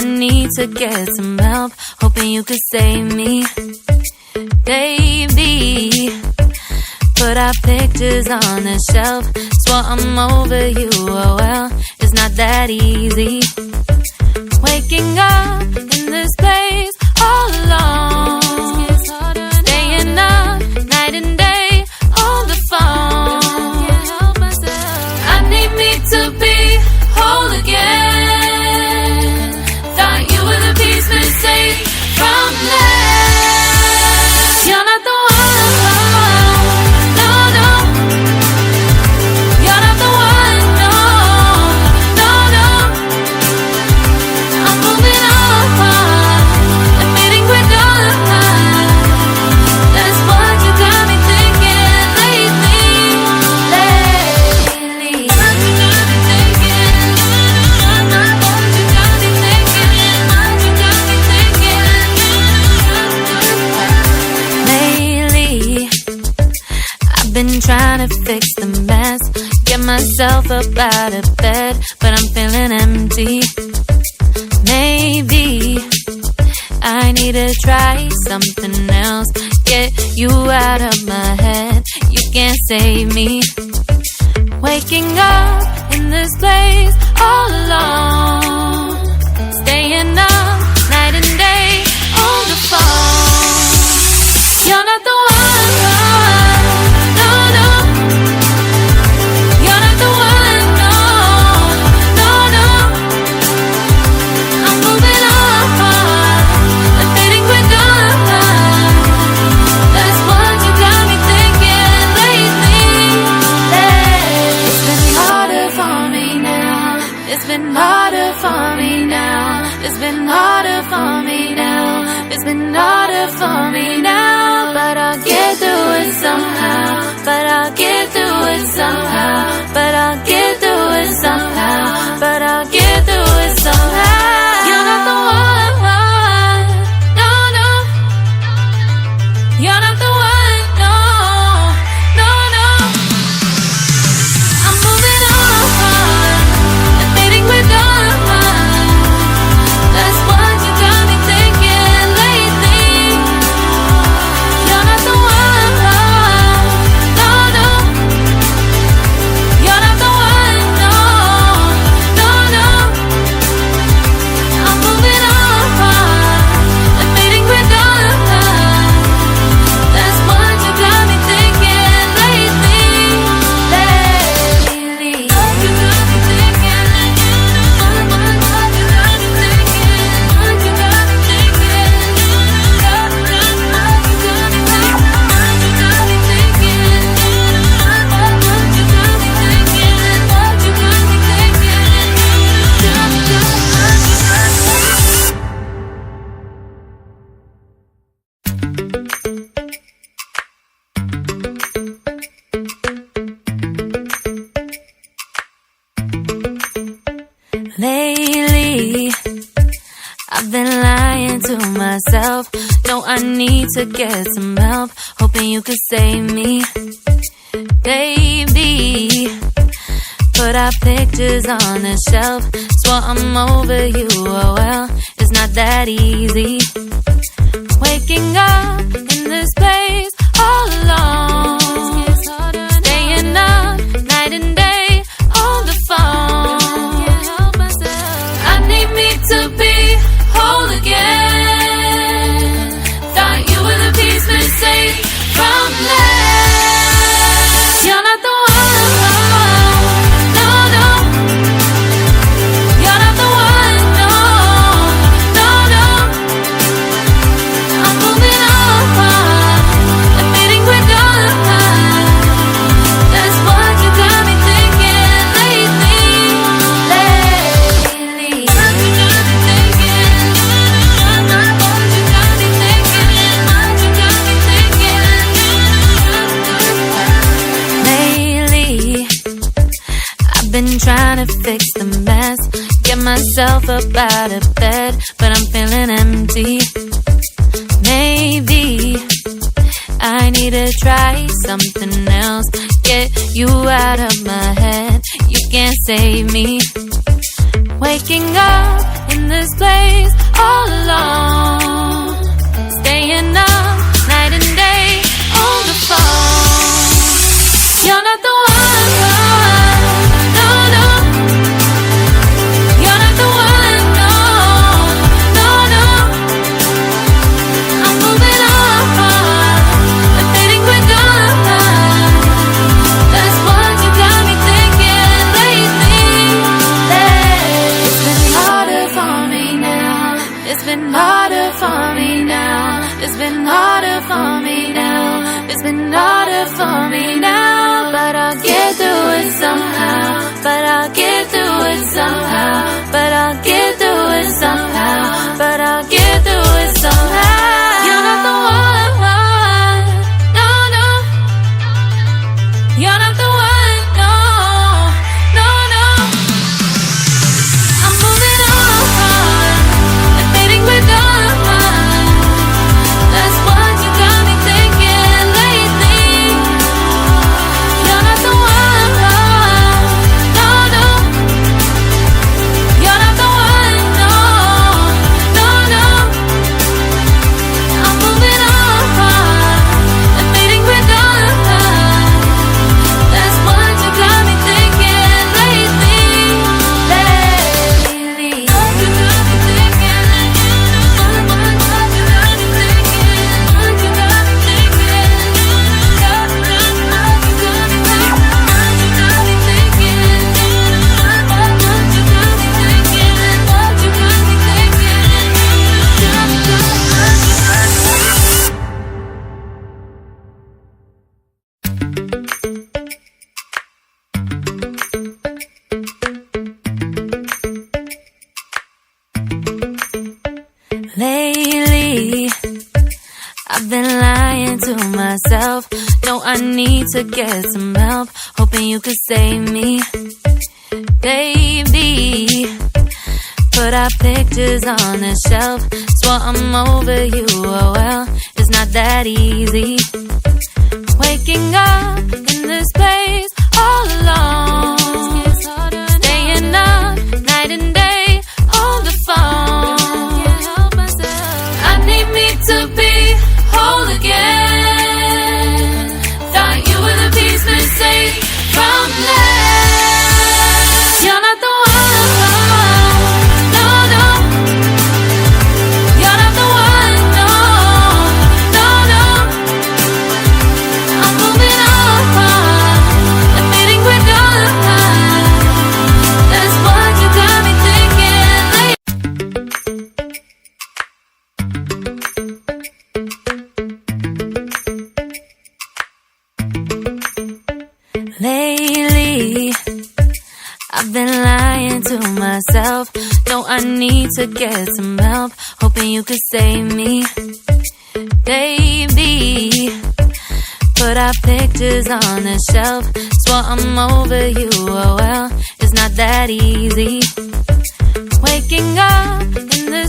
need to get some help, hoping you could save me. Baby, put our pictures on the shelf. Swore I'm over you, oh well, it's not that easy. Waking up in this place all alone, staying up night and day on the phone. I need me to be whole again. Thought you were the piece missing from last. You're not the one, no, no. You're not the one, no, no, no. I'm moving on and meeting with done. That's what you got me thinking lately. What you got me thinking? What you got me thinking? What you got me thinking? Lately, I've been trying to fix the mess, get myself up out of bed, but I'm feeling empty. Maybe I need to try something else, get you out of my head. You can't save me. Waking up in this place all alone, staying up night and day on the phone. You're not the one, no, no. You're not the one, no, no, no. I'm moving on and fading with done. That's what you got me thinking lately. It's been harder for me now. It's been harder for me now. It's been harder for me now. It's been harder for me now. But I'll get through it somehow. But I'll get through it somehow. But I'll get through it somehow. But I'll get through it somehow. You're not the one, no, no. You're not the one, no, no, no. I'm moving on and fading with done. That's what you got me thinking lately. You're not the one, no, no. You're not the one, no, no, no. I'm moving on and fading with done. That's what you got me thinking lately. What you got me thinking? What you got me thinking? What you got me thinking? What you got me thinking? What you got me thinking? What you got me thinking? What you got me Lately, I've been lying to myself. No, I need to get some help, hoping you could save me. Baby, put our pictures on the shelf. Swore I'm over you, oh well, it's not that easy. Waking up in this place all alone, staying up night and day on the phone. I need me to be whole again. Thought you were the piece missing from last. You're not the one, no, no. You're not the one, no, no, no. I'm moving on and fading with done. That's what you got me thinking lately. What you got me thinking? What you got me thinking? What you got me thinking? Lately, I've been trying to fix the mess, get myself up out of bed, but I'm feeling empty. Maybe I need to try something else, get you out of my head. You can't save me. Waking up in this place It's been harder for me now. It's been harder for me now. It's been harder for me now. But I'll get through it somehow. But I'll get through it somehow. But I'll get through it somehow. But I'll get through it somehow. You're not the one. No, no. You're not the one. No, no, no. I'm moving on. Admitting we're done. That's what you got me thinking lately. You're not the one. No, no. You're not the one. No, no, no. I'm moving on. Admitting we're done. That's what you got me thinking lately. Lately. What you got me thinking. What you got me thinking. What you got me thinking. What you got me thinking. What you got me thinking. What you got Lately, I've been lying to myself. No, I need to get some help. Hoping you could save me, baby. Put our pictures on the shelf. Swore I'm over you, oh well, it's not that easy. Waking up in this place all alone. Staying up night and day on the phone. I need me to be whole again. Thought you were the piece missing from that. You're not the one. No, no. You're not the one. No, no, no. I'm moving on. Admitting we're done. That's what you got me thinking lately. I've been lying to myself. No, I need to get some help. Hoping you could save me, baby. Put our pictures on the shelf. Swore I'm over you, oh well, it's not that easy. Waking up in the